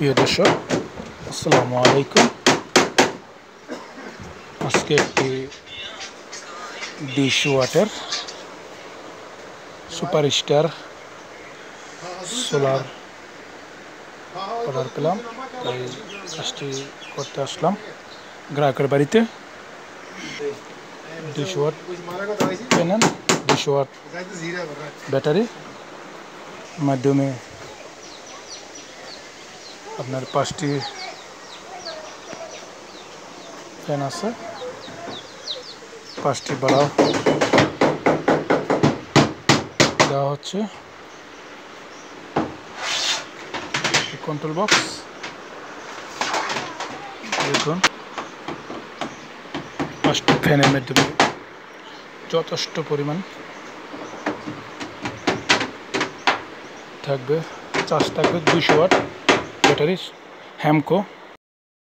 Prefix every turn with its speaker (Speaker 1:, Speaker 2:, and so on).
Speaker 1: প্রিয় দর্শক, আসসালামু আলাইকুম। আজকে একটি dish water superstar solar order পেলাম, তাই কাজটি করতে আসলাম গ্রাহকের বাড়িতে। Dish watt panel, dish watt battery মাধ্যমে আপনার 5টি ফ্যান আছে, 5টি বাড়াও দেওয়া হচ্ছে। কন্ট্রোল বক্স দেখুন, 5টি ফ্যানের মাধ্যমে যথেষ্ট পরিমাণ থাকবে। চার্জ থাকবে 200 ওয়াট ব্যাটারি, হ্যামকো।